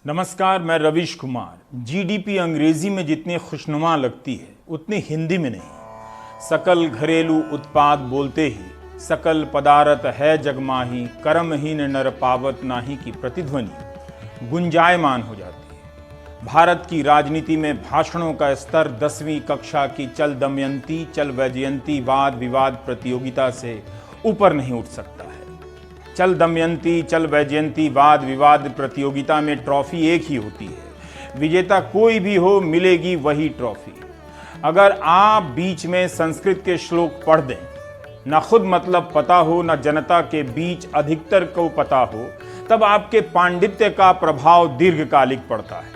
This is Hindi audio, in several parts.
नमस्कार, मैं रविश कुमार। जीडीपी अंग्रेजी में जितनी खुशनुमा लगती है उतनी हिंदी में नहीं। सकल घरेलू उत्पाद बोलते ही सकल पदार्थ है जगमाही, कर्महीन नर पावत नाही की प्रतिध्वनि गुंजायमान हो जाती है। भारत की राजनीति में भाषणों का स्तर 10वीं कक्षा की चल दमयंती चल वैजयंती वाद विवाद प्रतियोगिता से ऊपर नहीं उठ सकता है। चल दमयंती चल वैजयंती वाद विवाद प्रतियोगिता में ट्रॉफी एक ही होती है, विजेता कोई भी हो मिलेगी वही ट्रॉफी। अगर आप बीच में संस्कृत के श्लोक पढ़ दें, ना खुद मतलब पता हो ना जनता के बीच अधिकतर को पता हो, तब आपके पांडित्य का प्रभाव दीर्घकालिक पड़ता है।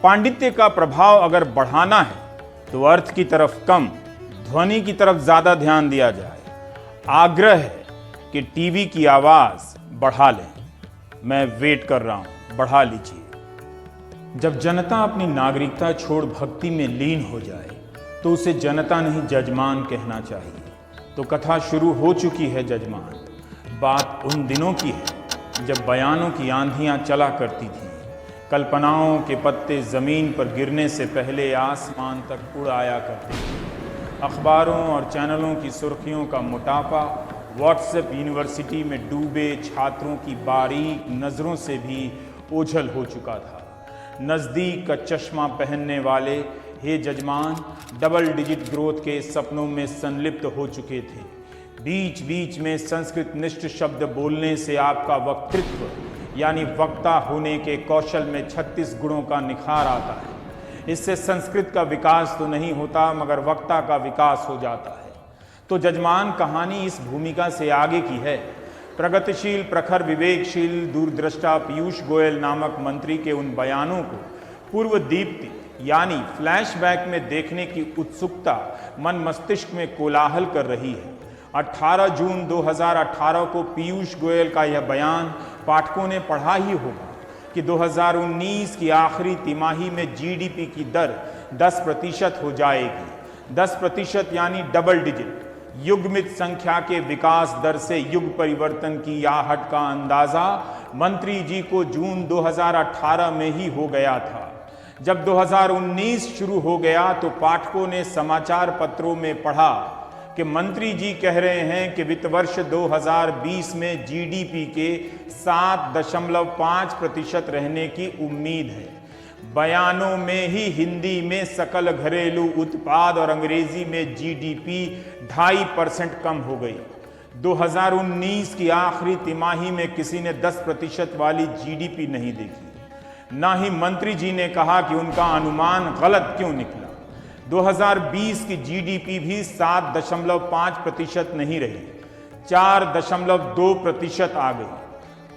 पांडित्य का प्रभाव अगर बढ़ाना है तो अर्थ की तरफ कम, ध्वनि की तरफ ज्यादा ध्यान दिया जाए। आग्रह है कि टीवी की आवाज बढ़ा लें। मैं वेट कर रहा हूं, बढ़ा लीजिए। जब जनता अपनी नागरिकता छोड़ भक्ति में लीन हो जाए तो उसे जनता नहीं जजमान कहना चाहिए। तो कथा शुरू हो चुकी है जजमान। बात उन दिनों की है जब बयानों की आंधियां चला करती थीं। कल्पनाओं के पत्ते जमीन पर गिरने से पहले आसमान तक उड़ आया करते थे। अखबारों और चैनलों की सुर्खियों का मोटापा व्हाट्सएप यूनिवर्सिटी में डूबे छात्रों की बारीक नज़रों से भी ओझल हो चुका था। नज़दीक का चश्मा पहनने वाले हे जजमान डबल डिजिट ग्रोथ के सपनों में संलिप्त हो चुके थे। बीच बीच में संस्कृत निष्ठ शब्द बोलने से आपका वक्तृत्व यानी वक्ता होने के कौशल में 36 गुणों का निखार आता है। इससे संस्कृत का विकास तो नहीं होता मगर वक्ता का विकास हो जाता है। तो जजमान कहानी इस भूमिका से आगे की है। प्रगतिशील प्रखर विवेकशील दूरदृष्टा पीयूष गोयल नामक मंत्री के उन बयानों को पूर्व दीप्ति यानी फ्लैशबैक में देखने की उत्सुकता मन मस्तिष्क में कोलाहल कर रही है। 18 जून 2018 को पीयूष गोयल का यह बयान पाठकों ने पढ़ा ही होगा कि 2019 की आखिरी तिमाही में जीडीपी की दर 10% हो जाएगी। 10% यानी डबल डिजिट। युग्मित संख्या के विकास दर से युग परिवर्तन की आहट का अंदाजा मंत्री जी को जून 2018 में ही हो गया था। जब 2019 शुरू हो गया तो पाठकों ने समाचार पत्रों में पढ़ा कि मंत्री जी कह रहे हैं कि वित्त वर्ष 2020 में जीडीपी के 7.5% रहने की उम्मीद है। बयानों में ही हिंदी में सकल घरेलू उत्पाद और अंग्रेजी में जीडीपी 2.5% कम हो गई। 2019 की आखिरी तिमाही में किसी ने 10% वाली जीडीपी नहीं देखी। ना ही मंत्री जी ने कहा कि उनका अनुमान गलत क्यों निकला। 2020 की जीडीपी भी 7.5% नहीं रही, 4.2% आ गई।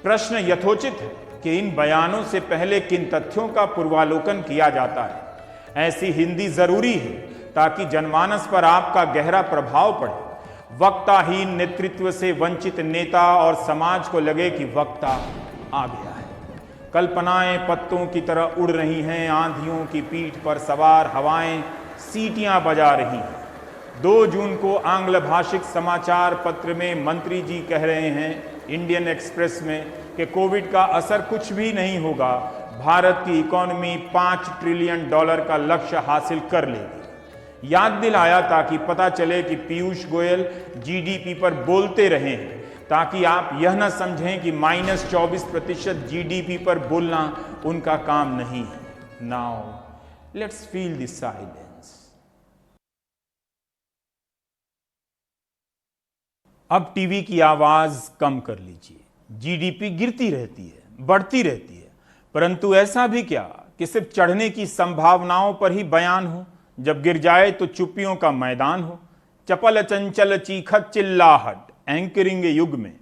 प्रश्न यथोचित है कि इन बयानों से पहले किन तथ्यों का पूर्वालोकन किया जाता है। ऐसी हिंदी जरूरी है ताकि जनमानस पर आपका गहरा प्रभाव पड़े। वक्ताहीन नेतृत्व से वंचित नेता और समाज को लगे कि वक्ता आ गया है। कल्पनाएं पत्तों की तरह उड़ रही हैं, आंधियों की पीठ पर सवार हवाएं सीटियां बजा रही हैं। 2 जून को आंग्ल भाषिक समाचार पत्र में मंत्री जी कह रहे हैं इंडियन एक्सप्रेस में कि कोविड का असर कुछ भी नहीं होगा, भारत की इकोनॉमी $5 ट्रिलियन का लक्ष्य हासिल कर लेगी। याद दिलाया ताकि पता चले कि पीयूष गोयल जीडीपी पर बोलते रहे हैं, ताकि आप यह न समझें कि -24% जीडीपी पर बोलना उनका काम नहीं है। Now let's feel the silence. अब टीवी की आवाज कम कर लीजिए। जीडीपी गिरती रहती है, बढ़ती रहती है, परंतु ऐसा भी क्या कि सिर्फ चढ़ने की संभावनाओं पर ही बयान हो, जब गिर जाए तो चुप्पियों का मैदान हो। चपल चंचल चीखत चिल्लाहट एंकरिंग युग में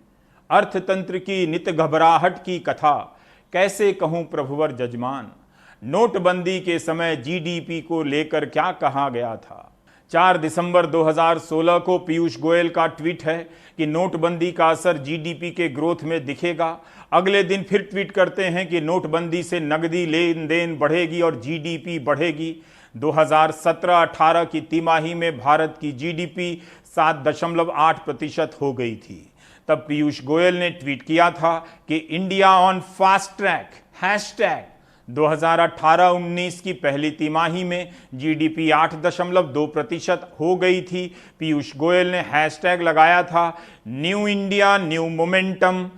अर्थतंत्र की नित घबराहट की कथा कैसे कहूं प्रभुवर जजमान। नोटबंदी के समय जीडीपी को लेकर क्या कहा गया था। 4 दिसंबर 2016 को पीयूष गोयल का ट्वीट है कि नोटबंदी का असर जीडीपी के ग्रोथ में दिखेगा। अगले दिन फिर ट्वीट करते हैं कि नोटबंदी से नकदी लेन देन बढ़ेगी और जीडीपी बढ़ेगी। 2017-18 की तिमाही में भारत की जीडीपी 7.8% हो गई थी। तब पीयूष गोयल ने ट्वीट किया था कि इंडिया ऑन फास्ट ट्रैक, 2018-19 की पहली तिमाही में जीडीपी 8.2% हो गई थी। पीयूष गोयल ने हैशटैग लगाया था न्यू इंडिया न्यू मोमेंटम।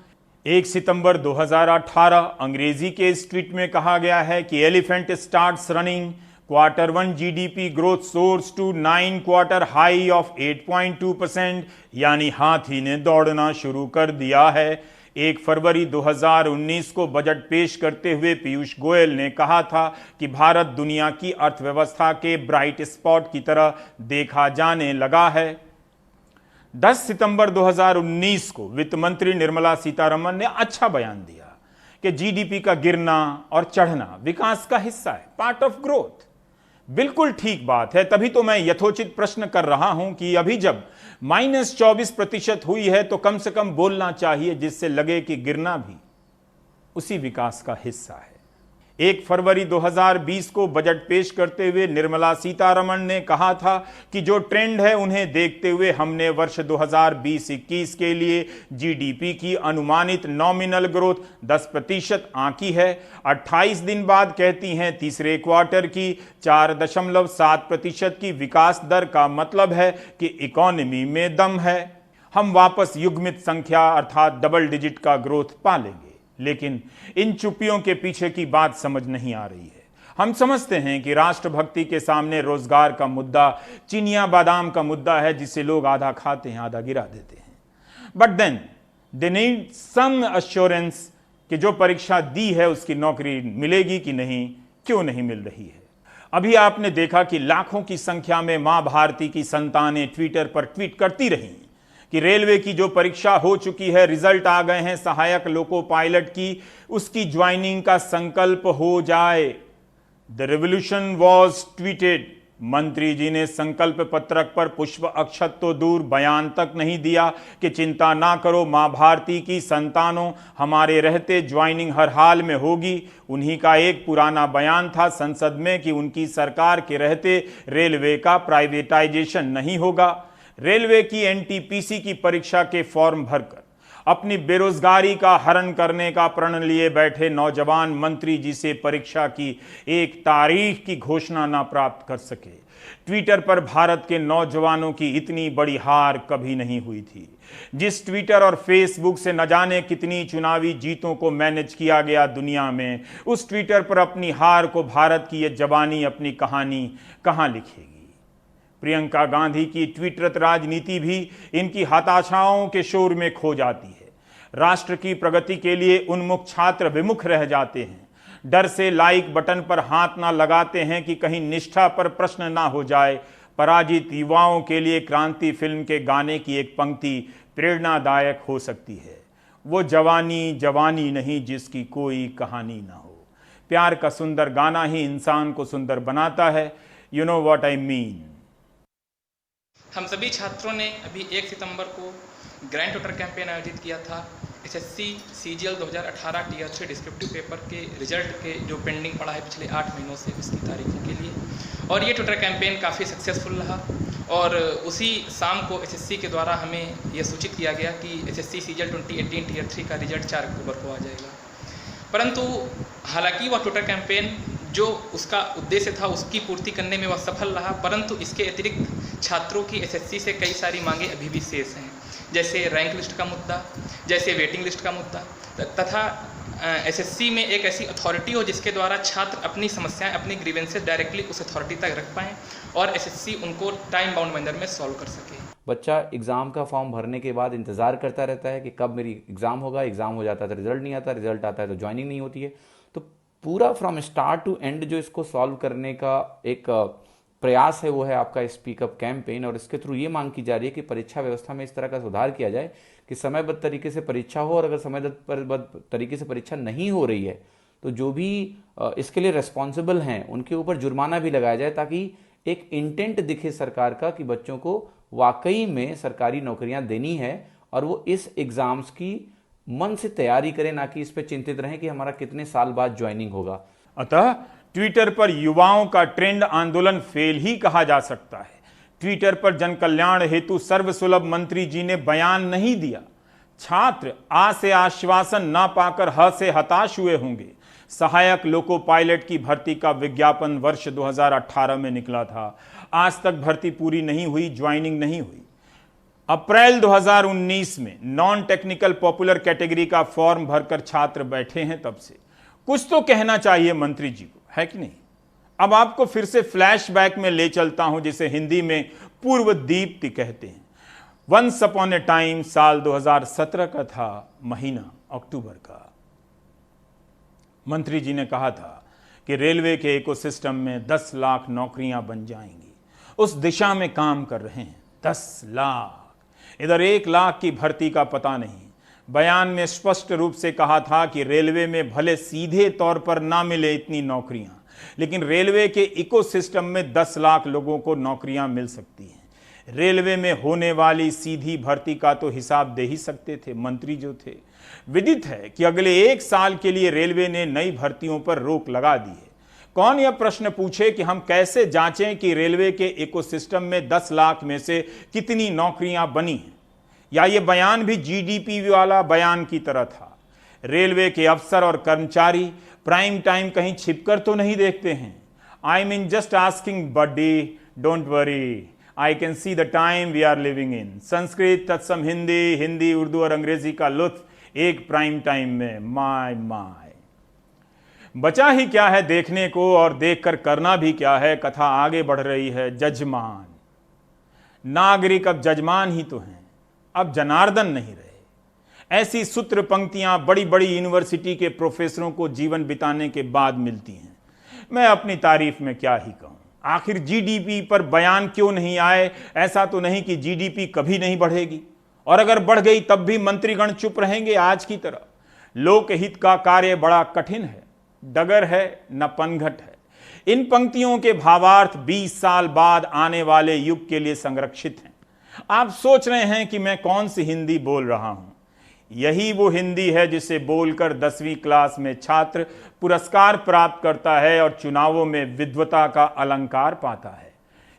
1 सितंबर 2018 अंग्रेजी के इस ट्वीट में कहा गया है कि elephant starts running, Q1 GDP growth soars to 9 quarter high of 8.2%, यानी हाथी ने दौड़ना शुरू कर दिया है। 1 फरवरी 2019 को बजट पेश करते हुए पीयूष गोयल ने कहा था कि भारत दुनिया की अर्थव्यवस्था के ब्राइट स्पॉट की तरह देखा जाने लगा है। 10 सितंबर 2019 को वित्त मंत्री निर्मला सीतारमण ने अच्छा बयान दिया कि जीडीपी का गिरना और चढ़ना विकास का हिस्सा है, पार्ट ऑफ ग्रोथ। बिल्कुल ठीक बात है, तभी तो मैं यथोचित प्रश्न कर रहा हूं कि अभी जब -24% हुई है तो कम से कम बोलना चाहिए जिससे लगे कि गिरना भी उसी विकास का हिस्सा है। 1 फरवरी 2020 को बजट पेश करते हुए निर्मला सीतारमण ने कहा था कि जो ट्रेंड है उन्हें देखते हुए हमने वर्ष 2020-21 के लिए जीडीपी की अनुमानित नॉमिनल ग्रोथ 10% आंकी है। 28 दिन बाद कहती हैं तीसरे क्वार्टर की 4.7% की विकास दर का मतलब है कि इकोनॉमी में दम है। हम वापस युग्मित संख्या अर्थात डबल डिजिट का ग्रोथ पालेंगे। लेकिन इन चुप्पियों के पीछे की बात समझ नहीं आ रही है। हम समझते हैं कि राष्ट्रभक्ति के सामने रोजगार का मुद्दा चिनिया बादाम का मुद्दा है जिसे लोग आधा खाते हैं आधा गिरा देते हैं। But then they need some assurance कि जो परीक्षा दी है उसकी नौकरी मिलेगी कि नहीं, क्यों नहीं मिल रही है। अभी आपने देखा कि लाखों की संख्या में मां भारती की संतानें ट्विटर पर ट्वीट करती रहीं कि रेलवे की जो परीक्षा हो चुकी है, रिजल्ट आ गए हैं सहायक लोको पायलट की, उसकी ज्वाइनिंग का संकल्प हो जाए। The revolution was tweeted. मंत्री जी ने संकल्प पत्रक पर पुष्प अक्षत तो दूर बयान तक नहीं दिया कि चिंता ना करो मां भारती की संतानों, हमारे रहते ज्वाइनिंग हर हाल में होगी। उन्हीं का एक पुराना बयान था संसद में कि उनकी सरकार के रहते रेलवे का प्राइवेटाइजेशन नहीं होगा। रेलवे की एनटीपीसी की परीक्षा के फॉर्म भरकर अपनी बेरोजगारी का हरण करने का प्रण लिए बैठे नौजवान मंत्री जी से परीक्षा की एक तारीख की घोषणा ना प्राप्त कर सके। ट्विटर पर भारत के नौजवानों की इतनी बड़ी हार कभी नहीं हुई थी। जिस ट्विटर और फेसबुक से न जाने कितनी चुनावी जीतों को मैनेज किया गया दुनिया में, उस ट्विटर पर अपनी हार को भारत की ये जवानी अपनी कहानी कहां लिखेगी। प्रियंका गांधी की ट्विटरत राजनीति भी इनकी हताशाओं के शोर में खो जाती है। राष्ट्र की प्रगति के लिए उन्मुख छात्र विमुख रह जाते हैं। डर से लाइक बटन पर हाथ ना लगाते हैं कि कहीं निष्ठा पर प्रश्न ना हो जाए। पराजित युवाओं के लिए क्रांति फिल्म के गाने की एक पंक्ति प्रेरणादायक हो सकती है, वो जवानी जवानी नहीं जिसकी कोई कहानी ना हो। प्यार का सुंदर गाना ही इंसान को सुंदर बनाता है। You know what I mean. हम सभी छात्रों ने अभी 1 सितंबर को ग्रैंड टोटर कैंपेन आयोजित किया था। SSC CGL 2018 tier 3 descriptive paper के रिजल्ट के जो पेंडिंग पड़ा है पिछले 8 महीनों से उसकी तारीखों के लिए, और ये टोटर कैंपेन काफ़ी सक्सेसफुल रहा। और उसी शाम को एसएससी के द्वारा हमें यह सूचित किया गया कि एसएससी सीजीएल 2018 टीयर 3 का रिजल्ट 4 अक्टूबर को आ जाएगा। परंतु हालांकि वह टोटर कैंपेन जो उसका उद्देश्य था उसकी पूर्ति करने में वह सफल रहा, परंतु इसके अतिरिक्त छात्रों की एसएससी से कई सारी मांगें अभी भी शेष हैं, जैसे रैंक लिस्ट का मुद्दा, जैसे वेटिंग लिस्ट का मुद्दा, तथा एसएससी में एक ऐसी अथॉरिटी हो जिसके द्वारा छात्र अपनी समस्याएं, अपनी ग्रीवेंसेस डायरेक्टली उस अथॉरिटी तक रख पाएँ और एसएससी उनको टाइम बाउंड मैनर में सॉल्व कर सके। बच्चा एग्ज़ाम का फॉर्म भरने के बाद इंतज़ार करता रहता है कि कब मेरी एग्ज़ाम होगा, एग्ज़ाम हो जाता है तो रिजल्ट नहीं आता, रिजल्ट आता है तो ज्वाइनिंग नहीं होती है। तो पूरा फ्रॉम स्टार्ट टू एंड जो इसको सॉल्व करने का एक प्रयास है वो है आपका स्पीकअप कैंपेन, और इसके थ्रू ये मांग की जा रही है कि परीक्षा व्यवस्था में इस तरह का सुधार किया जाए कि समयबद्ध तरीके से परीक्षा हो, और अगर समयबद्ध तरीके से परीक्षा नहीं हो रही है तो जो भी इसके लिए रिस्पॉन्सिबल हैं उनके ऊपर जुर्माना भी लगाया जाए, ताकि एक इंटेंट दिखे सरकार का कि बच्चों को वाकई में सरकारी नौकरियां देनी है और वो इस एग्जाम्स की मन से तैयारी करें, ना कि इस पे चिंतित रहें कि हमारा कितने साल बाद ज्वाइनिंग होगा। अतः ट्विटर पर युवाओं का ट्रेंड आंदोलन फेल ही कहा जा सकता है। ट्विटर पर जन कल्याण हेतु सर्वसुलभ मंत्री जी ने बयान नहीं दिया। छात्र आ से आश्वासन ना पाकर ह से हताश हुए होंगे। सहायक लोको पायलट की भर्ती का विज्ञापन वर्ष 2018 में निकला था। आज तक भर्ती पूरी नहीं हुई, ज्वाइनिंग नहीं हुई। अप्रैल 2019 में नॉन टेक्निकल पॉपुलर कैटेगरी का फॉर्म भरकर छात्र बैठे हैं। तब से कुछ तो कहना चाहिए मंत्री जी को, है कि नहीं? अब आपको फिर से फ्लैशबैक में ले चलता हूं, जिसे हिंदी में पूर्व दीप्ति कहते हैं। वंस अपॉन ए टाइम साल 2017 का था, महीना अक्टूबर का। मंत्री जी ने कहा था कि रेलवे के इकोसिस्टम में 10 लाख नौकरियां बन जाएंगी। उस दिशा में काम कर रहे हैं। 10 लाख, इधर 1 लाख की भर्ती का पता नहीं। बयान में स्पष्ट रूप से कहा था कि रेलवे में भले सीधे तौर पर ना मिले इतनी नौकरियां, लेकिन रेलवे के इकोसिस्टम में 10 लाख लोगों को नौकरियां मिल सकती हैं। रेलवे में होने वाली सीधी भर्ती का तो हिसाब दे ही सकते थे मंत्री जो थे। विदित है कि अगले 1 साल के लिए रेलवे ने नई भर्तियों पर रोक लगा दी है। कौन यह प्रश्न पूछे कि हम कैसे जांचें कि रेलवे के इकोसिस्टम में 10 लाख में से कितनी नौकरियां बनी हैं? या ये बयान भी जीडीपी वाला बयान की तरह था? रेलवे के अफसर और कर्मचारी प्राइम टाइम कहीं छिपकर तो नहीं देखते हैं? I mean just asking buddy, don't worry, I can see the time we are living in. Sanskrit तत्सम हिंदी, हिंदी उर्दू और अंग्रेजी का लुत्फ एक प्राइम टाइम में। माय माय, बचा ही क्या है देखने को, और देखकर करना भी क्या है। कथा आगे बढ़ रही है। जजमान, नागरिक अब जजमान ही तो हैं, अब जनार्दन नहीं रहे। ऐसी सूत्र पंक्तियां बड़ी बड़ी यूनिवर्सिटी के प्रोफेसरों को जीवन बिताने के बाद मिलती हैं। मैं अपनी तारीफ में क्या ही कहूं। आखिर जीडीपी पर बयान क्यों नहीं आए? ऐसा तो नहीं कि जीडीपी कभी नहीं बढ़ेगी, और अगर बढ़ गई तब भी मंत्रीगण चुप रहेंगे आज की तरह। लोकहित का कार्य बड़ा कठिन है, डगर है न पनघट है। इन पंक्तियों के भावार्थ 20 साल बाद आने वाले युग के लिए संरक्षित हैं। आप सोच रहे हैं कि मैं कौन सी हिंदी बोल रहा हूं। यही वो हिंदी है जिसे बोलकर 10वीं क्लास में छात्र पुरस्कार प्राप्त करता है और चुनावों में विद्वता का अलंकार पाता है।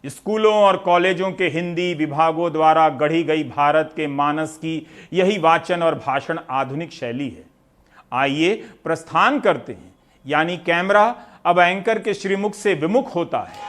स्कूलों और कॉलेजों के हिंदी विभागों द्वारा गढ़ी गई भारत के मानस की यही वाचन और भाषण आधुनिक शैली है। आइए प्रस्थान करते हैं, यानी कैमरा अब एंकर के श्रीमुख से विमुख होता है।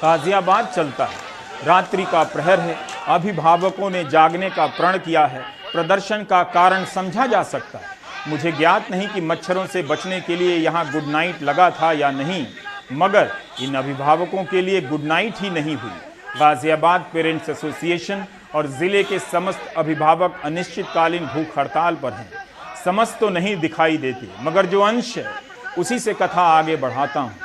गाजियाबाद चलता है, रात्रि का प्रहर है। अभिभावकों ने जागने का प्रण किया है। प्रदर्शन का कारण समझा जा सकता है। मुझे ज्ञात नहीं कि मच्छरों से बचने के लिए यहाँ गुड नाइट लगा था या नहीं, मगर इन अभिभावकों के लिए गुड नाइट ही नहीं हुई। गाजियाबाद पेरेंट्स एसोसिएशन और जिले के समस्त अभिभावक अनिश्चितकालीन भूख हड़ताल पर हैं। समस्त तो नहीं दिखाई देते, मगर जो अंश है उसी से कथा आगे बढ़ाता हूँ।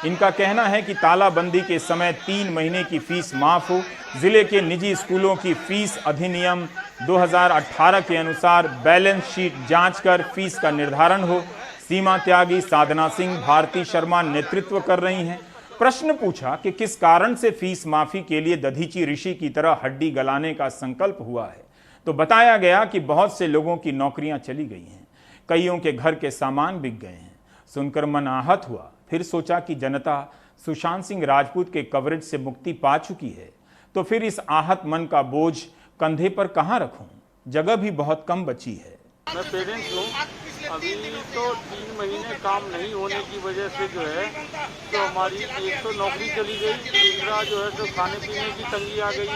इनका कहना है कि तालाबंदी के समय 3 महीने की फीस माफ हो, जिले के निजी स्कूलों की फीस अधिनियम 2018 के अनुसार बैलेंस शीट जांच कर फीस का निर्धारण हो। सीमा त्यागी साधना सिंह, भारती शर्मा नेतृत्व कर रही हैं। प्रश्न पूछा कि किस कारण से फीस माफी के लिए दधीची ऋषि की तरह हड्डी गलाने का संकल्प हुआ है, तो बताया गया कि बहुत से लोगों की नौकरियां चली गई हैं, कईयों के घर के सामान बिक गए हैं। सुनकर मन आहत हुआ। फिर सोचा कि जनता सुशांत सिंह राजपूत के कवरेज से मुक्ति पा चुकी है, तो फिर इस आहत मन का बोझ कंधे पर कहां रखूं? जगह भी बहुत कम बची है। मैं पेरेंट्स हूँ। अभी तो 3 महीने काम नहीं होने की वजह से जो है तो हमारी एक तो नौकरी चली गई, दूसरा जो है तो खाने पीने की तंगी आ गई।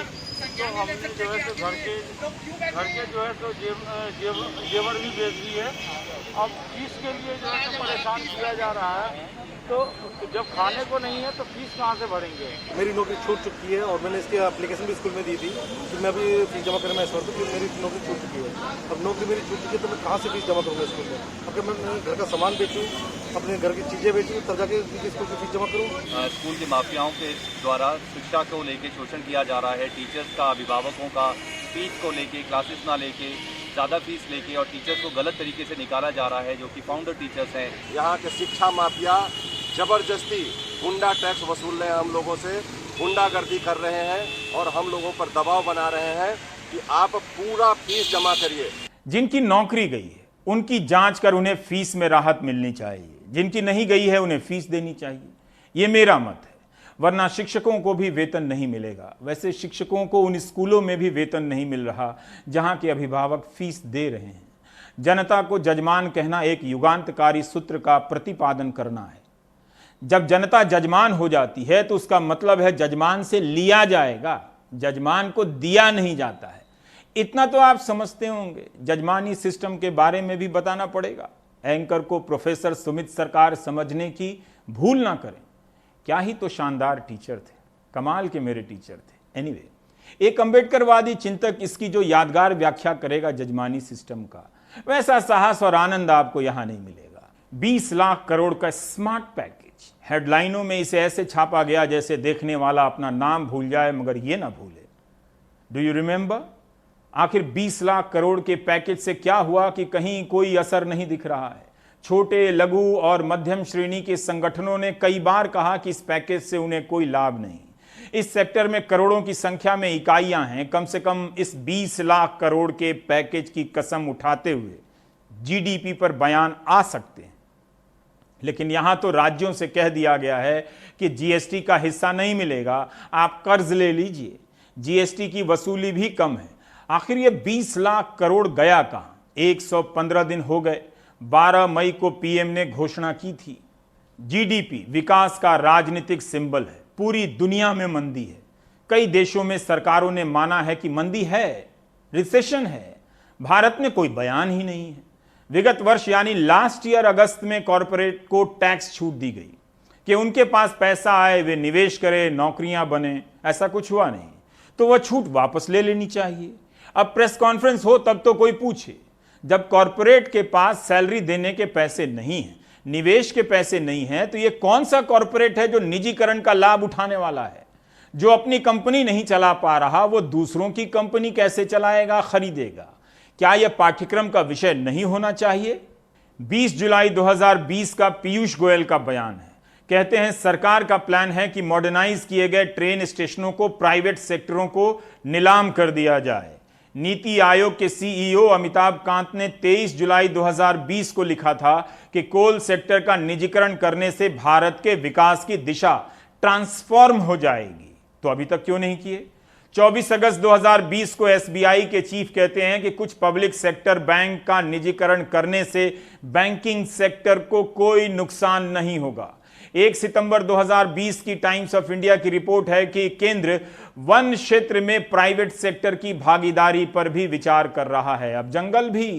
तो हमने जो है तो घर के जो है तो जेवर भी बेच दी है। अब फीस के लिए जो है तो परेशान किया जा रहा है। तो जब खाने को नहीं है तो फीस कहाँ से भरेंगे? मेरी नौकरी छूट चुकी है और मैंने इसकी एप्लीकेशन भी स्कूल में दी थी कि मैं अभी फीस जमा करने में इस वक्त कि मेरी नौकरी छूट चुकी है। अब नौकरी मेरी छूट चुकी है तो मैं कहाँ से फीस जमा करूँगा स्कूल में? अगर मैं घर का सामान बेचूँ, अपने घर की चीज़ें बेचूँ, तब जाके स्कूल की फीस जमा करूँ। स्कूल के माफियाओं के द्वारा शिक्षा को लेकर शोषण किया जा रहा है। टीचर्स का, अभिभावकों का फीस को लेके, क्लासेस ना लेके, ज़्यादा फीस लेके और टीचर्स को गलत तरीके से निकाला जा रहा है, जो कि फाउंडर टीचर्स हैं। यहाँ के शिक्षा माफिया जबरदस्ती गुंडा टैक्स वसूल रहे हैं, हम लोगों से गुंडागर्दी कर रहे हैं और हम लोगों पर दबाव बना रहे हैं कि आप पूरा फीस जमा करिए। जिनकी नौकरी गई है उनकी जांच कर उन्हें फीस में राहत मिलनी चाहिए, जिनकी नहीं गई है उन्हें फीस देनी चाहिए। ये मेरा मत है। वरना शिक्षकों को भी वेतन नहीं मिलेगा। वैसे शिक्षकों को उन स्कूलों में भी वेतन नहीं मिल रहा जहां के अभिभावक फीस दे रहे हैं। जनता को जजमान कहना एक युगांतकारी सूत्र का प्रतिपादन करना है। जब जनता जजमान हो जाती है तो उसका मतलब है जजमान से लिया जाएगा, जजमान को दिया नहीं जाता है। इतना तो आप समझते होंगे। जजमानी सिस्टम के बारे में भी बताना पड़ेगा। एंकर को प्रोफेसर सुमित सरकार समझने की भूल ना करें। क्या ही तो शानदार टीचर थे, कमाल के मेरे टीचर थे। एनीवे, एक अंबेडकरवादी चिंतक इसकी जो यादगार व्याख्या करेगा जजमानी सिस्टम का, वैसा साहस और आनंद आपको यहां नहीं मिलेगा। 20 लाख करोड़ का स्मार्ट पैकेज, हेडलाइनों में इसे ऐसे छापा गया जैसे देखने वाला अपना नाम भूल जाए मगर ये ना भूले। Do you remember? आखिर 20 लाख करोड़ के पैकेज से क्या हुआ कि कहीं कोई असर नहीं दिख रहा है। छोटे, लघु और मध्यम श्रेणी के संगठनों ने कई बार कहा कि इस पैकेज से उन्हें कोई लाभ नहीं। इस सेक्टर में करोड़ों की संख्या में इकाइयां हैं। कम से कम इस 20 लाख करोड़ के पैकेज की कसम उठाते हुए जीडीपी पर बयान आ सकते हैं। लेकिन यहां तो राज्यों से कह दिया गया है कि जीएसटी का हिस्सा नहीं मिलेगा, आप कर्ज ले लीजिए। जीएसटी की वसूली भी कम है। आखिर ये 20 लाख करोड़ गया कहां? 115 दिन हो गए। 12 मई को पीएम ने घोषणा की थी। जीडीपी विकास का राजनीतिक सिंबल है। पूरी दुनिया में मंदी है। कई देशों में सरकारों ने माना है कि मंदी है, रिसेशन है। भारत में कोई बयान ही नहीं है। विगत वर्ष यानी लास्ट ईयर अगस्त में कॉरपोरेट को टैक्स छूट दी गई कि उनके पास पैसा आए, वे निवेश करें, नौकरियां बने। ऐसा कुछ हुआ नहीं, तो वह छूट वापस ले लेनी चाहिए। अब प्रेस कॉन्फ्रेंस हो तब तो कोई पूछे। जब कॉरपोरेट के पास सैलरी देने के पैसे नहीं हैं, निवेश के पैसे नहीं हैं, तो ये कौन सा कॉरपोरेट है जो निजीकरण का लाभ उठाने वाला है? जो अपनी कंपनी नहीं चला पा रहा, वो दूसरों की कंपनी कैसे चलाएगा, खरीदेगा? क्या यह पाठ्यक्रम का विषय नहीं होना चाहिए? 20 जुलाई 2020 का पीयूष गोयल का बयान है। कहते हैं सरकार का प्लान है कि मॉडर्नाइज किए गए ट्रेन स्टेशनों को प्राइवेट सेक्टरों को नीलाम कर दिया जाए। नीति आयोग के सीईओ अमिताभ कांत ने 23 जुलाई 2020 को लिखा था कि कोल सेक्टर का निजीकरण करने से भारत के विकास की दिशा ट्रांसफॉर्म हो जाएगी। तो अभी तक क्यों नहीं किए? 24 अगस्त 2020 को एसबीआई के चीफ कहते हैं कि कुछ पब्लिक सेक्टर बैंक का निजीकरण करने से बैंकिंग सेक्टर को कोई नुकसान नहीं होगा। 1 सितंबर 2020 की टाइम्स ऑफ इंडिया की रिपोर्ट है कि केंद्र वन क्षेत्र में प्राइवेट सेक्टर की भागीदारी पर भी विचार कर रहा है। अब जंगल भी।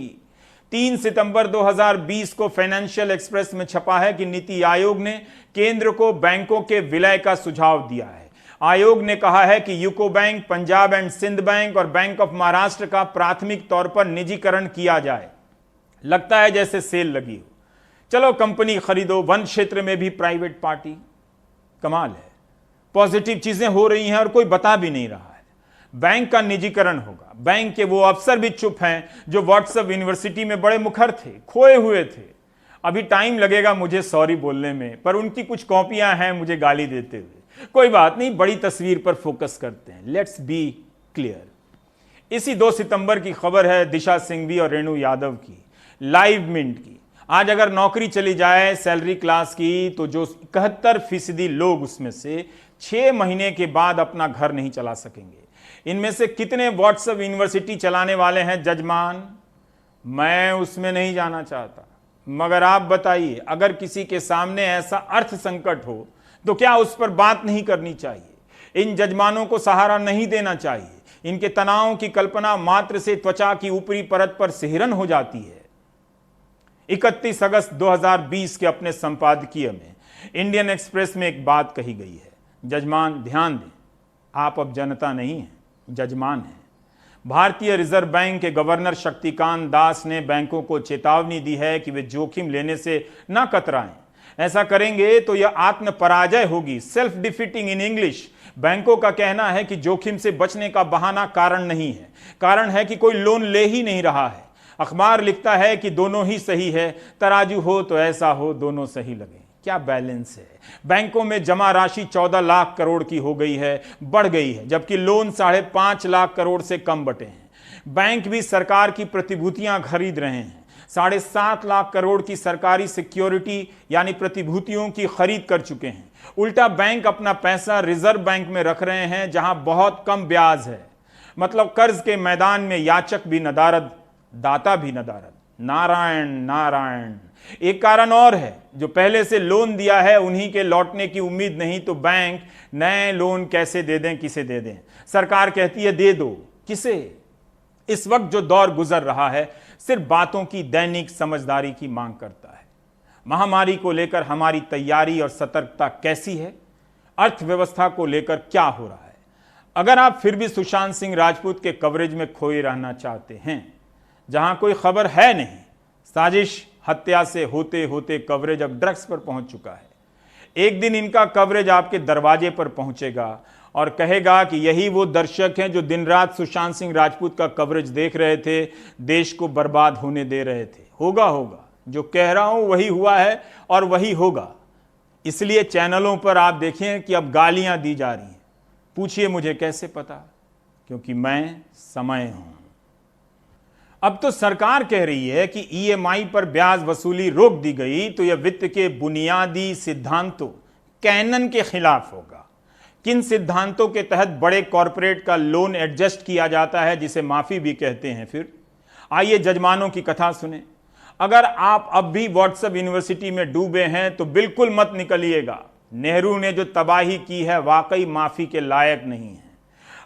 3 सितंबर 2020 को फाइनेंशियल एक्सप्रेस में छपा है कि नीति आयोग ने केंद्र को बैंकों के विलय का सुझाव दिया है। आयोग ने कहा है कि UCO bank, Punjab and Sind bank और बैंक ऑफ महाराष्ट्र का प्राथमिक तौर पर निजीकरण किया जाए। लगता है जैसे सेल लगी हो। चलो कंपनी खरीदो, वन क्षेत्र में भी प्राइवेट पार्टी। कमाल है, पॉजिटिव चीजें हो रही हैं और कोई बता भी नहीं रहा है। बैंक का निजीकरण होगा। बैंक के वो अफसर भी चुप हैं जो व्हाट्सएप यूनिवर्सिटी में बड़े मुखर थे, खोए हुए थे। अभी टाइम लगेगा मुझे सॉरी बोलने में, पर उनकी कुछ कॉपियां हैं मुझे गाली देते हुए। कोई बात नहीं, बड़ी तस्वीर पर फोकस करते हैं। Let's be clear. इसी 2 सितंबर की खबर है दिशा सिंघवी और रेणु यादव की, लाइव मिंट की। आज अगर नौकरी चली जाए सैलरी क्लास की, तो जो 71% लोग उसमें से 6 महीने के बाद अपना घर नहीं चला सकेंगे। इनमें से कितने व्हाट्सएप यूनिवर्सिटी चलाने वाले हैं जजमान? मैं उसमें नहीं जाना चाहता, मगर आप बताइए, अगर किसी के सामने ऐसा अर्थ संकट हो तो क्या उस पर बात नहीं करनी चाहिए? इन जजमानों को सहारा नहीं देना चाहिए। इनके तनाव की कल्पना मात्र से त्वचा की ऊपरी परत पर सिहरन हो जाती है। 31 अगस्त 2020 के अपने संपादकीय में इंडियन एक्सप्रेस में एक बात कही गई है। जजमान ध्यान दें, आप अब जनता नहीं हैं, जजमान हैं। भारतीय रिजर्व बैंक के गवर्नर शक्तिकांत दास ने बैंकों को चेतावनी दी है कि वे जोखिम लेने से न कतराएं। ऐसा करेंगे तो यह आत्म पराजय होगी, सेल्फ डिफीटिंग इन इंग्लिश। बैंकों का कहना है कि जोखिम से बचने का बहाना कारण नहीं है, कारण है कि कोई लोन ले ही नहीं रहा है। अखबार लिखता है कि दोनों ही सही है, तराजू हो तो ऐसा हो दोनों सही लगे। क्या बैलेंस है? बैंकों में जमा राशि 14 लाख करोड़ की हो गई है, बढ़ गई है, जबकि लोन 5.5 लाख करोड़ से कम बटे हैं। बैंक भी सरकार की प्रतिभूतियां खरीद रहे हैं। 7.5 लाख करोड़ की सरकारी सिक्योरिटी यानी प्रतिभूतियों की खरीद कर चुके हैं। उल्टा बैंक अपना पैसा रिजर्व बैंक में रख रहे हैं जहां बहुत कम ब्याज है। मतलब कर्ज के मैदान में याचक भी नदारद, दाता भी नदारद। नारायण नारायण। एक कारण और है, जो पहले से लोन दिया है उन्हीं के लौटने की उम्मीद नहीं तो बैंक नए लोन कैसे दे दें, किसे दे दें। सरकार कहती है दे दो, किसे? इस वक्त जो दौर गुजर रहा है सिर्फ बातों की दैनिक समझदारी की मांग करता है। महामारी को लेकर हमारी तैयारी और सतर्कता कैसी है? अर्थव्यवस्था को लेकर क्या हो रहा है? अगर आप फिर भी सुशांत सिंह राजपूत के कवरेज में खोए रहना चाहते हैं, जहां कोई खबर है नहीं, साजिश हत्या से होते होते कवरेज अब ड्रग्स पर पहुंच चुका है। एक दिन इनका कवरेज आपके दरवाजे पर पहुंचेगा और कहेगा कि यही वो दर्शक हैं जो दिन रात सुशांत सिंह राजपूत का कवरेज देख रहे थे, देश को बर्बाद होने दे रहे थे। होगा जो कह रहा हूं वही हुआ है और वही होगा। इसलिए चैनलों पर आप देखें कि अब गालियां दी जा रही हैं। पूछिए मुझे कैसे पता? क्योंकि मैं समय हूं। अब तो सरकार कह रही है कि ईएमआई पर ब्याज वसूली रोक दी गई तो यह वित्त के बुनियादी सिद्धांतों कैनन के खिलाफ होगा। किन सिद्धांतों के तहत बड़े कॉरपोरेट का लोन एडजस्ट किया जाता है, जिसे माफी भी कहते हैं? फिर आइए जजमानों की कथा सुने। अगर आप अब भी व्हाट्सएप यूनिवर्सिटी में डूबे हैं तो बिल्कुल मत निकलिएगा। नेहरू ने जो तबाही की है वाकई माफी के लायक नहीं है।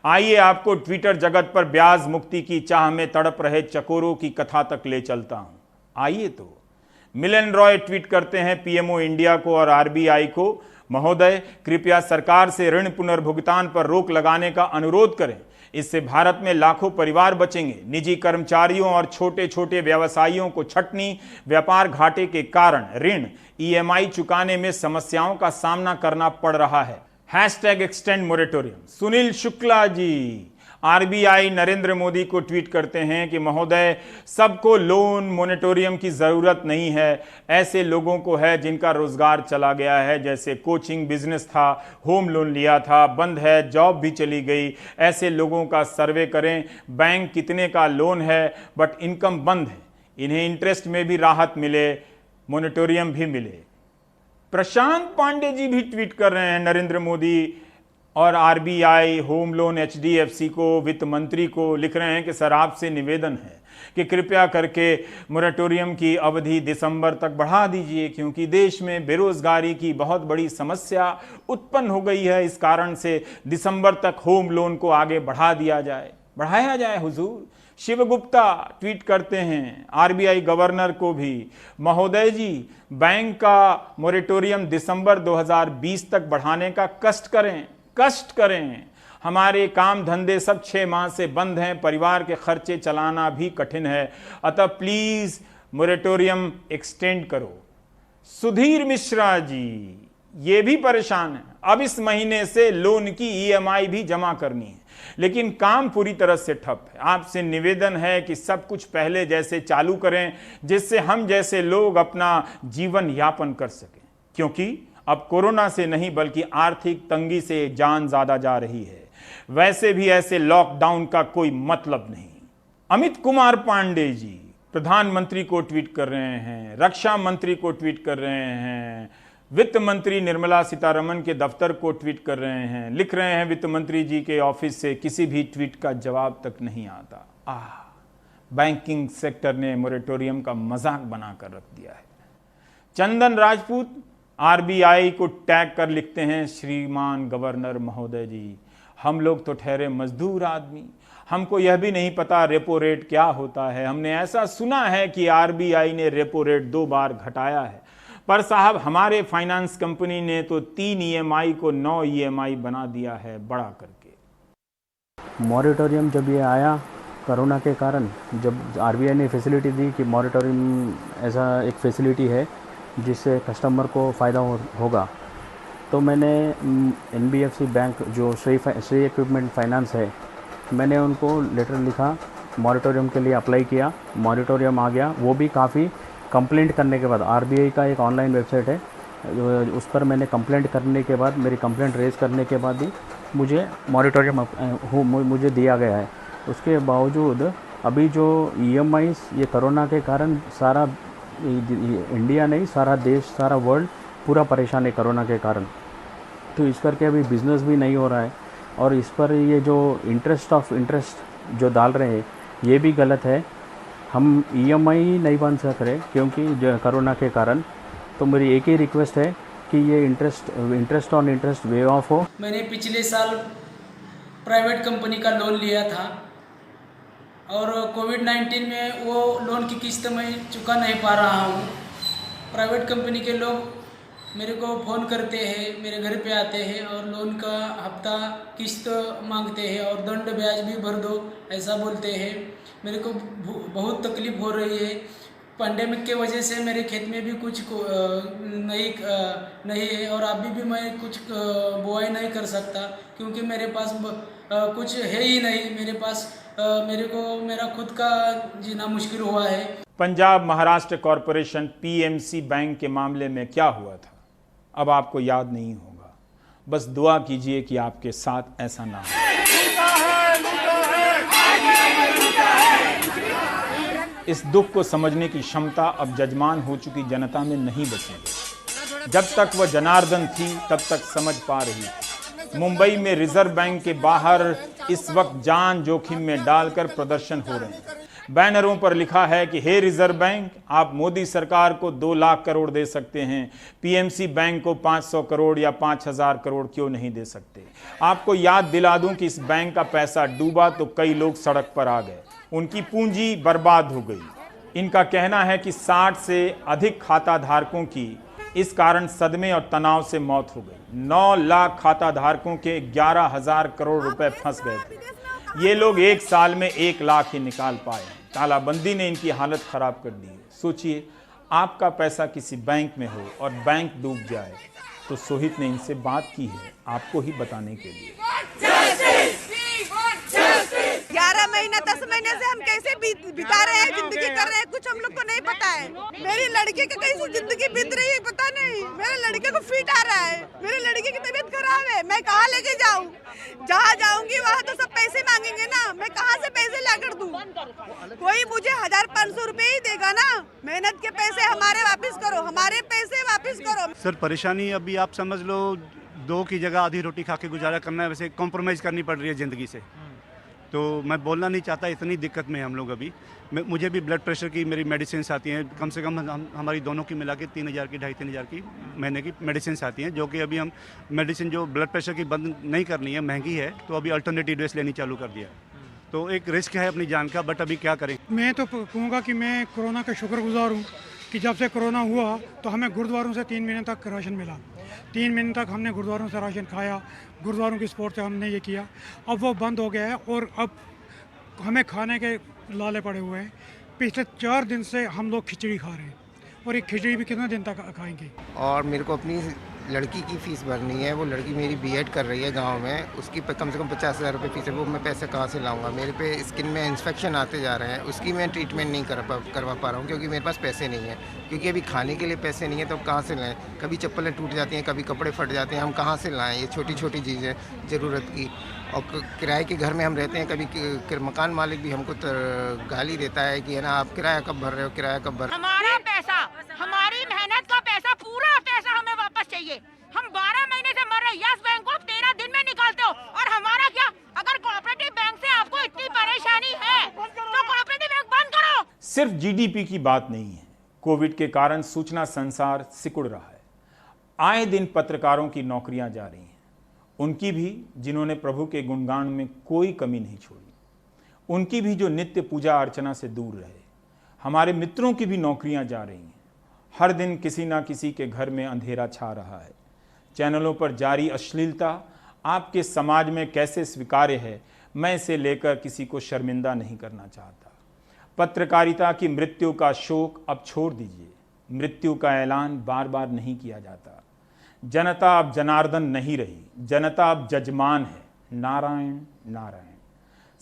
आइए आपको ट्विटर जगत पर ब्याज मुक्ति की चाह में तड़प रहे चकोरों की कथा तक ले चलता हूं। आइए तो मिलन रॉय ट्वीट करते हैं पीएमओ इंडिया को और आरबीआई को, महोदय कृपया सरकार से ऋण पुनर्भुगतान पर रोक लगाने का अनुरोध करें। इससे भारत में लाखों परिवार बचेंगे। निजी कर्मचारियों और छोटे छोटे व्यवसायियों को छटनी व्यापार घाटे के कारण ऋण ईएमआई चुकाने में समस्याओं का सामना करना पड़ रहा है। #extend moratorium। Sunil Shukla ji RBI Narendra Modi को ट्वीट करते हैं कि महोदय सबको लोन मोरेटोरियम की जरूरत नहीं है, ऐसे लोगों को है जिनका रोजगार चला गया है, जैसे कोचिंग बिजनेस था, होम लोन लिया था, बंद है, जॉब भी चली गई, ऐसे लोगों का सर्वे करें। बैंक कितने का लोन है बट इनकम बंद है, इन्हें इंटरेस्ट में भी राहत मिले, मोरेटोरियम भी मिले। प्रशांत पांडे जी भी ट्वीट कर रहे हैं नरेंद्र मोदी और आरबीआई, होम लोन, एचडीएफसी को, वित्त मंत्री को, लिख रहे हैं कि सर आपसे निवेदन है कि कृपया करके मोरेटोरियम की अवधि दिसंबर तक बढ़ा दीजिए, क्योंकि देश में बेरोजगारी की बहुत बड़ी समस्या उत्पन्न हो गई है। इस कारण से दिसंबर तक होम लोन को आगे बढ़ाया जाए हुजूर। शिवगुप्ता ट्वीट करते हैं आरबीआई गवर्नर को भी, महोदय जी बैंक का मोरेटोरियम दिसंबर 2020 तक बढ़ाने का कष्ट करें। हमारे काम धंधे सब 6 माह से बंद हैं, परिवार के खर्चे चलाना भी कठिन है, अतः प्लीज मोरेटोरियम एक्सटेंड करो। सुधीर मिश्रा जी ये भी परेशान है, अब इस महीने से लोन की ईएमआई भी जमा करनी है, लेकिन काम पूरी तरह से ठप है। आपसे निवेदन है कि सब कुछ पहले जैसे चालू करें, जिससे हम जैसे लोग अपना जीवन यापन कर सकें, क्योंकि अब कोरोना से नहीं बल्कि आर्थिक तंगी से जान ज्यादा जा रही है। वैसे भी ऐसे लॉकडाउन का कोई मतलब नहीं। अमित कुमार पांडे जी प्रधानमंत्री को ट्वीट कर रहे हैं, रक्षा मंत्री को ट्वीट कर रहे हैं, वित्त मंत्री निर्मला सीतारमण के दफ्तर को ट्वीट कर रहे हैं, लिख रहे हैं वित्त मंत्री जी के ऑफिस से किसी भी ट्वीट का जवाब तक नहीं आता। बैंकिंग सेक्टर ने मोरेटोरियम का मजाक बनाकर रख दिया है। चंदन राजपूत आरबीआई को टैग कर लिखते हैं, श्रीमान गवर्नर महोदय जी हम लोग तो ठहरे मजदूर आदमी, हमको यह भी नहीं पता रेपो रेट क्या होता है। हमने ऐसा सुना है कि आरबीआई ने रेपो रेट 2 बार घटाया है, पर साहब हमारे फाइनेंस कंपनी ने तो 3 ईएमआई को 9 ईएमआई बना दिया है बड़ा करके। मॉरेटोरियम जब ये आया कोरोना के कारण, जब आरबीआई ने फैसिलिटी दी कि मॉरेटोरियम ऐसा एक फैसिलिटी है जिससे कस्टमर को फ़ायदा होगा, तो मैंने एनबीएफसी बैंक जो श्री इक्विपमेंट फाइनेंस है, मैंने उनको लेटर लिखा, मॉरेटोरियम के लिए अप्लाई किया, मॉरेटोरियम आ गया। वो भी काफ़ी कंप्लेंट करने के बाद, आरबीआई का एक ऑनलाइन वेबसाइट है उस पर मैंने कंप्लेंट करने के बाद, मेरी कंप्लेंट रेज करने के बाद ही मुझे मॉरेटोरियम मुझे दिया गया है। उसके बावजूद अभी जो EMIs ये कोरोना के कारण सारा इंडिया नहीं, सारा देश, सारा वर्ल्ड पूरा परेशान है कोरोना के कारण। तो इस करके अभी बिज़नेस भी नहीं हो रहा है, और इस पर ये जो इंटरेस्ट जो डाल रहे हैं ये भी गलत है। हम EMI नहीं बन सक रहे क्योंकि जो कोरोना के कारण। तो मेरी एक ही रिक्वेस्ट है कि ये interest on interest wave of हो। मैंने पिछले साल प्राइवेट कंपनी का लोन लिया था और कोविड-19 में वो लोन की किस्त मैं चुका नहीं पा रहा हूँ। प्राइवेट कंपनी के लोग मेरे को फ़ोन करते हैं, मेरे घर पे आते हैं और लोन का हफ्ता किस्त मांगते हैं और दंड ब्याज भी भर दो ऐसा बोलते हैं। मेरे को बहुत तकलीफ़ हो रही है। पैंडेमिक के वजह से मेरे खेत में भी कुछ नहीं है और अभी भी मैं कुछ बुआई नहीं कर सकता क्योंकि मेरे पास कुछ है ही नहीं। मेरे पास मेरा खुद का जीना मुश्किल हुआ है। Punjab Maharashtra corporation PMC bank के मामले में क्या हुआ था अब आपको याद नहीं होगा। बस दुआ कीजिए कि आपके साथ ऐसा ना हो। इस दुख को समझने की क्षमता अब जजमान हो चुकी जनता में नहीं बचेगी। जब तक वह जनार्दन थी तब तक समझ पा रही थी। मुंबई में रिजर्व बैंक के बाहर इस वक्त जान जोखिम में डालकर प्रदर्शन हो रहे हैं। बैनरों पर लिखा है कि हे रिजर्व बैंक, आप मोदी सरकार को 2 लाख करोड़ दे सकते हैं, PMC बैंक को 500 करोड़ या 5000 करोड़ क्यों नहीं दे सकते। आपको याद दिला दूं कि इस बैंक का पैसा डूबा तो कई लोग सड़क पर आ गए, उनकी पूंजी बर्बाद हो गई। इनका कहना है कि 60 से अधिक खाता धारकों की इस कारण सदमे और तनाव से मौत हो गई। 9 लाख खाता धारकों के 11,000 करोड़ रुपए फंस गए थे। ये लोग 1 साल में 1 लाख ही निकाल पाए। तालाबंदी ने इनकी हालत खराब कर दी है। सोचिए, आपका पैसा किसी बैंक में हो और बैंक डूब जाए। तो सोहित ने इनसे बात की है आपको ही बताने के लिए। 11 महीना 10 महीने से हम कैसे बिता रहे हैं, जिंदगी कर रहे हैं, कुछ हम लोग को नहीं पता है। मेरी लड़की की कैसी जिंदगी बीत रही है पता नहीं। मेरे लड़के को फिट आ रहा है, मेरे लड़के की तबीयत खराब है, मैं कहाँ लेके जाऊँ? जहाँ जाऊंगी वहाँ तो सब पैसे मांगेंगे ना, मैं कहाँ से पैसे ला कर दूँ? कोई मुझे 1500 रुपए ही देगा ना। मेहनत के पैसे हमारे वापस करो, हमारे पैसे वापस करो। सर परेशानी अभी आप समझ लो 2 की जगह आधी रोटी खा के गुजारा करना है, वैसे कॉम्प्रोमाइज़ करनी पड़ रही है ज़िंदगी से। तो मैं बोलना नहीं चाहता, इतनी दिक्कत में हम लोग अभी। मुझे भी ब्लड प्रेशर की मेरी मेडिसिन आती हैं, कम से कम हमारी दोनों की मिला के 3000 की 2500 की महीने की मेडिसिन आती हैं, जो कि अभी हम मेडिसिन जो ब्लड प्रेशर की बंद नहीं करनी है, महंगी है, तो अभी अल्टरनेटिव ड्रेस लेनी चालू कर दिया। तो एक रिस्क है अपनी जान का, बट अभी क्या करें। मैं तो कहूँगा कि मैं कोरोना का शुक्रगुजार हूँ कि जब से कोरोना हुआ तो हमें गुरुद्वारों से 3 महीने तक राशन मिला। 3 महीने तक हमने गुरुद्वारों से राशन खाया, गुरुद्वारों की सपोर्ट से हमने ये किया। अब वो बंद हो गया है और अब हमें खाने के लाले पड़े हुए हैं। पिछले 4 दिन से हम लोग खिचड़ी खा रहे हैं और एक खिचड़ी भी कितने दिन तक खाएंगे। और मेरे को अपनी लड़की की फ़ीस भरनी है। वो लड़की मेरी B.Ed कर रही है गांव में, उसकी कम से कम 50,000 रुपये फ़ीस है। वो मैं पैसे कहाँ से लाऊंगा? मेरे पे स्किन में इन्फेक्शन आते जा रहे हैं, उसकी मैं ट्रीटमेंट नहीं करवा पा रहा हूँ क्योंकि मेरे पास पैसे नहीं है। क्योंकि अभी खाने के लिए पैसे नहीं है तो कहाँ से लाएँ? कभी चप्पलें टूट जाती हैं, कभी कपड़े फट जाते हैं, हम कहाँ से लाएँ? ये छोटी छोटी चीज़ें ज़रूरत की। और किराए के घर में हम रहते हैं, कभी मकान मालिक भी हमको गाली देता है कि है ना, आप किराया कब भर रहे हो, किराया कब भर। हमारा पैसा, हमारी मेहनत का पैसा, पूरा पैसा हमें वापस चाहिए। हम 12 महीने से मर रहे। यस बैंक को 13 दिन में निकालते हो और हमारा क्या? अगर कोऑपरेटिव बैंक से आपको इतनी परेशानी है तो कोऑपरेटिव बैंक बंद करो। सिर्फ GDP की बात नहीं है, कोविड के कारण सूचना संसार सिकुड़ रहा है। आए दिन पत्रकारों की नौकरियां जा रही हैं, उनकी भी जिन्होंने प्रभु के गुणगान में कोई कमी नहीं छोड़ी, उनकी भी जो नित्य पूजा अर्चना से दूर रहे। हमारे मित्रों की भी नौकरियां जा रही हैं। हर दिन किसी ना किसी के घर में अंधेरा छा रहा है। चैनलों पर जारी अश्लीलता आपके समाज में कैसे स्वीकार्य है, मैं इसे लेकर किसी को शर्मिंदा नहीं करना चाहता। पत्रकारिता की मृत्यु का शोक अब छोड़ दीजिए। मृत्यु का ऐलान बार बार नहीं किया जाता। जनता अब जनार्दन नहीं रही, जनता अब जजमान है। नारायण नारायण।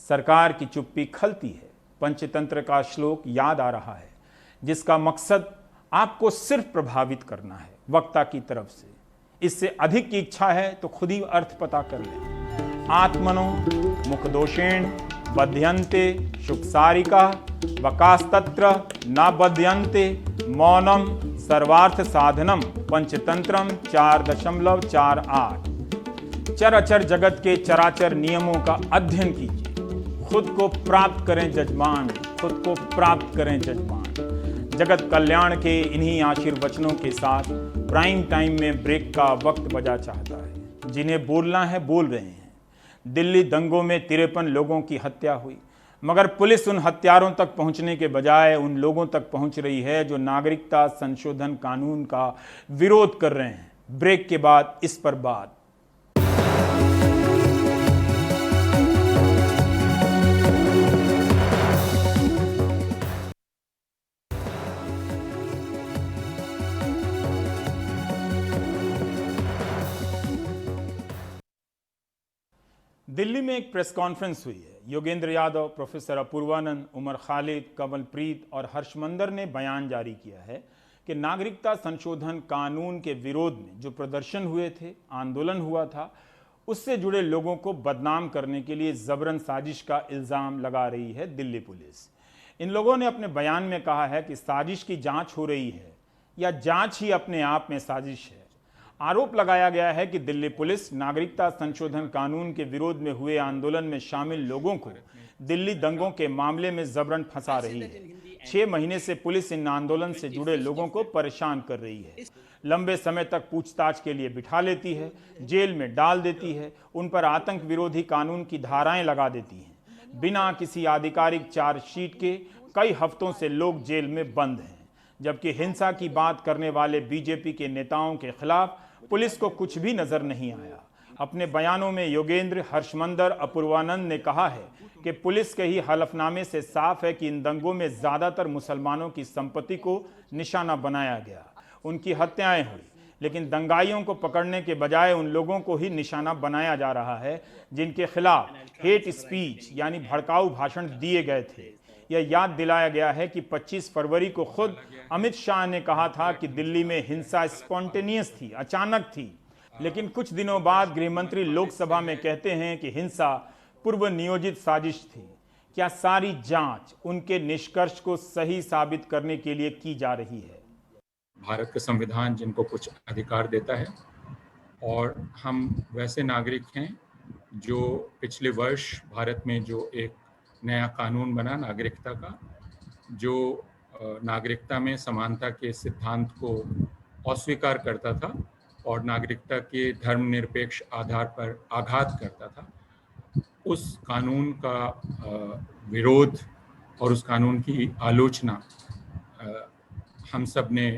सरकार की चुप्पी खलती है। पंचतंत्र का श्लोक याद आ रहा है, जिसका मकसद आपको सिर्फ प्रभावित करना है वक्ता की तरफ से। इससे अधिक की इच्छा है तो खुद ही अर्थ पता कर लें। आत्मनो मुखदोषेण बध्यन्ते शुकसारिका वकास्तत्र न बध्यन्ते मौनम सर्वार्थ साधनम पंचतंत्रम 4.48। चराचर जगत के चराचर नियमों का अध्ययन कीजिए, खुद को प्राप्त करें जजमान, खुद को प्राप्त करें जजमान। जगत कल्याण के इन्हीं आशीर्वचनों के साथ प्राइम टाइम में ब्रेक का वक्त बजा चाहता है। जिन्हें बोलना है बोल रहे हैं। दिल्ली दंगों में 53 लोगों की हत्या हुई, मगर पुलिस उन हत्यारों तक पहुंचने के बजाय उन लोगों तक पहुंच रही है जो नागरिकता संशोधन कानून का विरोध कर रहे हैं। ब्रेक के बाद इस पर बात। दिल्ली में एक प्रेस कॉन्फ्रेंस हुई है। योगेंद्र यादव, प्रोफेसर अपूर्वानंद, उमर खालिद, कमलप्रीत और हर्षमंदर ने बयान जारी किया है कि नागरिकता संशोधन कानून के विरोध में जो प्रदर्शन हुए थे, आंदोलन हुआ था, उससे जुड़े लोगों को बदनाम करने के लिए जबरन साजिश का इल्ज़ाम लगा रही है दिल्ली पुलिस। इन लोगों ने अपने बयान में कहा है कि साजिश की जांच हो रही है या जांच ही अपने आप में साजिश है। आरोप लगाया गया है कि दिल्ली पुलिस नागरिकता संशोधन कानून के विरोध में हुए आंदोलन में शामिल लोगों को दिल्ली दंगों के मामले में जबरन फंसा रही है। 6 महीने से पुलिस इन आंदोलन से जुड़े लोगों को परेशान कर रही है। लंबे समय तक पूछताछ के लिए बिठा लेती है, जेल में डाल देती है, उन पर आतंक विरोधी कानून की धाराएं लगा देती हैं। बिना किसी आधिकारिक चार्जशीट के कई हफ्तों से लोग जेल में बंद हैं, जबकि हिंसा की बात करने वाले बीजेपी के नेताओं के खिलाफ पुलिस को कुछ भी नजर नहीं आया। अपने बयानों में योगेंद्र, हर्षमंदर, अपूर्वानंद ने कहा है कि पुलिस के ही हलफनामे से साफ है कि इन दंगों में ज्यादातर मुसलमानों की संपत्ति को निशाना बनाया गया, उनकी हत्याएं हुई, लेकिन दंगाइयों को पकड़ने के बजाय उन लोगों को ही निशाना बनाया जा रहा है जिनके खिलाफ हेट स्पीच यानी भड़काऊ भाषण दिए गए थे। यह याद दिलाया गया है कि 25 फरवरी को खुद अमित शाह ने कहा था कि दिल्ली में हिंसा स्पॉन्टेनियस थी, अचानक थी, लेकिन कुछ दिनों बाद गृहमंत्री लोकसभा में कहते हैं कि हिंसा पूर्व नियोजित साजिश थी। क्या सारी जांच उनके निष्कर्ष को सही साबित करने के लिए की जा रही है? भारत का संविधान जिनको कुछ अधिकार देता है, और हम वैसे नागरिक हैं जो पिछले वर्ष भारत में जो एक नया कानून बना नागरिकता का, जो नागरिकता में समानता के सिद्धांत को अस्वीकार करता था और नागरिकता के धर्मनिरपेक्ष आधार पर आघात करता था, उस कानून का विरोध और उस कानून की आलोचना हम सब ने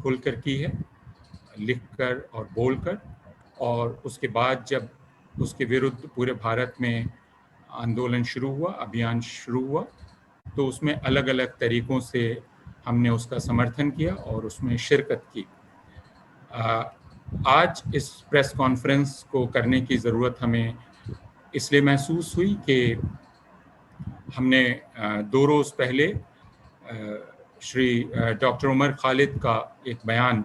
खुलकर की है, लिखकर और बोलकर। और उसके बाद जब उसके विरुद्ध पूरे भारत में आंदोलन शुरू हुआ, अभियान शुरू हुआ, तो उसमें अलग अलग तरीक़ों से हमने उसका समर्थन किया और उसमें शिरकत की। आज इस प्रेस कॉन्फ्रेंस को करने की ज़रूरत हमें इसलिए महसूस हुई कि हमने 2 रोज़ पहले श्री डॉक्टर उमर खालिद का एक बयान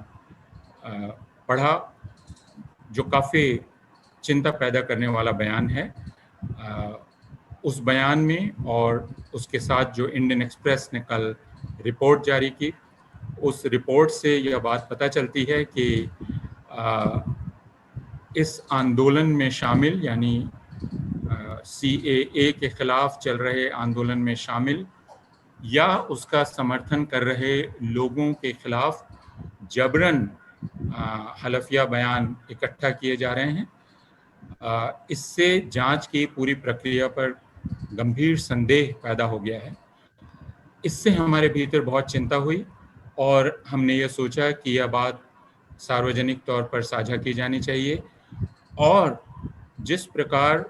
पढ़ा जो काफ़ी चिंता पैदा करने वाला बयान है। उस बयान में और उसके साथ जो इंडियन एक्सप्रेस ने कल रिपोर्ट जारी की, उस रिपोर्ट से यह बात पता चलती है कि इस आंदोलन में शामिल यानी CAA के खिलाफ चल रहे आंदोलन में शामिल या उसका समर्थन कर रहे लोगों के खिलाफ जबरन हलफिया बयान इकट्ठा किए जा रहे हैं। इससे जांच की पूरी प्रक्रिया पर गंभीर संदेह पैदा हो गया है। इससे हमारे भीतर बहुत चिंता हुई और हमने ये सोचा कि यह बात सार्वजनिक तौर पर साझा की जानी चाहिए। और जिस प्रकार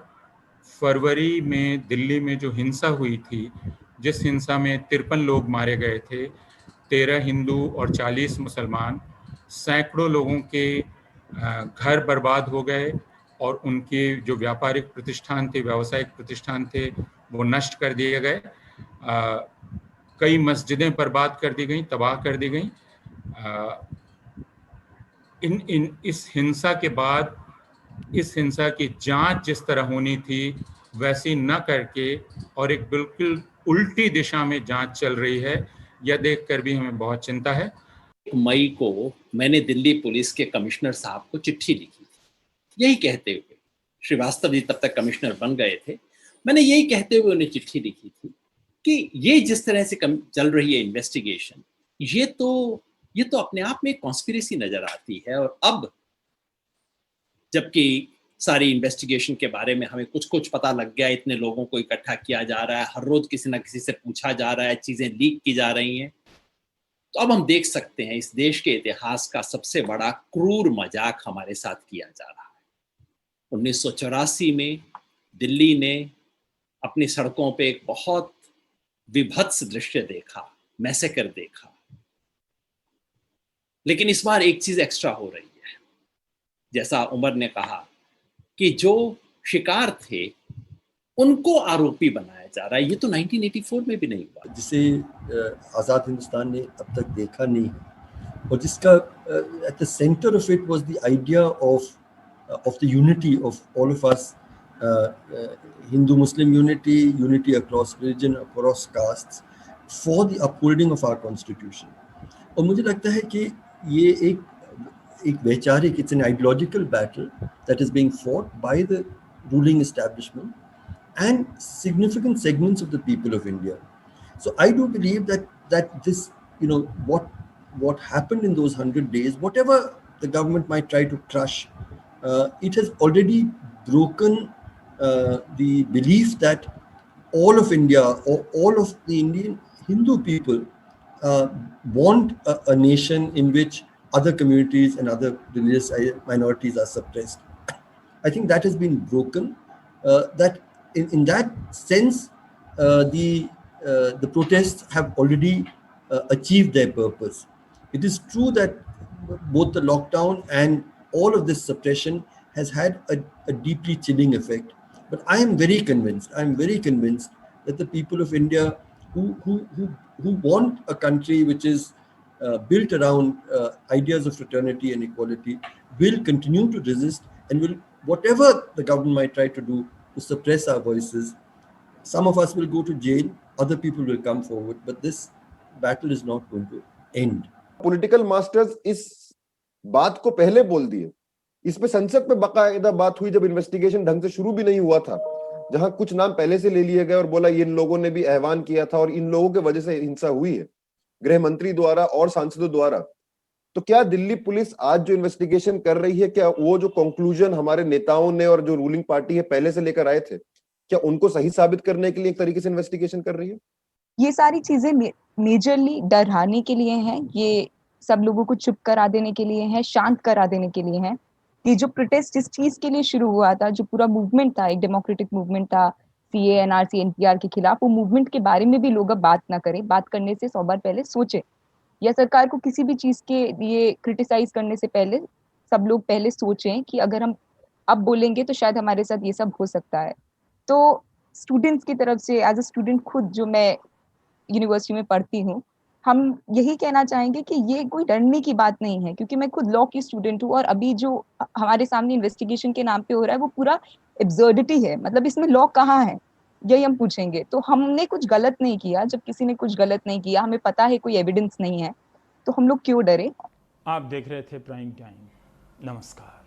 फरवरी में दिल्ली में जो हिंसा हुई थी, जिस हिंसा में 53 लोग मारे गए थे, 13 हिंदू और 40 मुसलमान, सैकड़ों लोगों के घर बर्बाद हो गए और उनके जो व्यापारिक प्रतिष्ठान थे, व्यावसायिक प्रतिष्ठान थे, वो नष्ट कर दिए गए। कई मस्जिदें बर्बाद कर दी गई, तबाह कर दी गई। इस हिंसा के बाद इस हिंसा की जांच जिस तरह होनी थी, वैसी न करके और एक बिल्कुल उल्टी दिशा में जांच चल रही है, यह देखकर भी हमें बहुत चिंता है। मई को मैंने दिल्ली पुलिस के कमिश्नर साहब को चिट्ठी लिखी थी, यही कहते हुए, श्रीवास्तव जी तब तक कमिश्नर बन गए थे, मैंने यही कहते हुए उन्हें चिट्ठी लिखी थी कि ये जिस तरह से चल रही है इन्वेस्टिगेशन, ये तो अपने आप में कॉन्स्पिरेसी नजर आती है। और अब जबकि सारी इन्वेस्टिगेशन के बारे में हमें कुछ पता लग गया, इतने लोगों को इकट्ठा किया जा रहा है, हर रोज किसी ना किसी से पूछा जा रहा है, चीजें लीक की जा रही हैं, तो अब हम देख सकते हैं इस देश के इतिहास का सबसे बड़ा क्रूर मजाक हमारे साथ किया जा रहा है। 1984 में दिल्ली ने अपनी सड़कों पे एक बहुत विभत्स दृश्य देखा, मैसेकर देखा, लेकिन इस बार एक चीज एक्स्ट्रा हो रही है। जैसा उमर ने कहा कि जो शिकार थे उनको आरोपी बनाया जा रहा है, ये तो 1984 में भी नहीं हुआ, जिसे आज़ाद हिंदुस्तान ने अब तक देखा नहीं है, और जिसका at the centre of it was the idea of the unity of all of us, Hindu Muslim unity across religion, across castes, for the upholding of our constitution. और मुझे लगता है कि ये एक वैचारिक, it's an ideological battle that is being fought by the ruling establishment and significant segments of the people of India. So I do believe that this, what happened in those 100 days, whatever the government might try to crush, it has already broken the belief that all of India or all of the Indian Hindu people want a nation in which other communities and other religious minorities are suppressed. I think that has been broken. That in that sense, the protests have already achieved their purpose. It is true that both the lockdown and all of this suppression has had a deeply chilling effect. But I am very convinced that the people of India who want a country which is built around ideas of fraternity and equality will continue to resist, and will, whatever the government might try to do to suppress our voices, some of us will go to jail, other people will come forward, but this battle is not going to end. Political masters इस बात को पहले बोल दिए, इस पे संसद पे बाकायदा बात हुई जब इन्वेस्टिगेशन ढंग से शुरू भी नहीं हुआ था, जहां कुछ नाम पहले से ले लिए गए और बोला इन लोगों ने भी आह्वान किया था और इन लोगों की वजह से हिंसा हुई है गृह मंत्री द्वारा और सांसदों द्वारा। तो क्या दिल्ली पुलिस आज जो इन्वेस्टिगेशन कर रही है, क्या वो जो कंक्लूजन हमारे नेताओं ने और जो रूलिंग पार्टी है पहले से लेकर आए थे, क्या उनको सही साबित करने के लिए एक तरीके से इन्वेस्टिगेशन कर रही है? ये सारी चीजें मेजरली डराने के लिए हैं, ये सब लोगों को चुप करा देने के लिए हैं, शांत करा देने के लिए हैं। ये जो प्रोटेस्ट जिस चीज के लिए शुरू हुआ था, जो पूरा मूवमेंट था, एक डेमोक्रेटिक मूवमेंट था सीए, एनआरसी, एनपीआर के खिलाफ, वो मूवमेंट के बारे में भी लोग अब बात ना करें, बात करने से 100 बार पहले सोचे, या सरकार को किसी भी चीज के लिए क्रिटिसाइज करने से पहले सब लोग पहले सोचें कि अगर हम अब बोलेंगे तो शायद हमारे साथ ये सब हो सकता है। तो स्टूडेंट्स की तरफ से, एज अ स्टूडेंट खुद जो मैं यूनिवर्सिटी में पढ़ती हूँ, हम यही कहना चाहेंगे कि ये कोई डरने की बात नहीं है, क्योंकि मैं खुद लॉ की स्टूडेंट हूँ और अभी जो हमारे सामने इन्वेस्टिगेशन के नाम पे हो रहा है वो पूरा एब्सर्डिटी है। मतलब इसमें लॉ कहाँ है, यही हम पूछेंगे। तो हमने कुछ गलत नहीं किया, जब किसी ने कुछ गलत नहीं किया, हमें पता है कोई एविडेंस नहीं है, तो हम लोग क्यों डरे। आप देख रहे थे प्राइम टाइम। नमस्कार।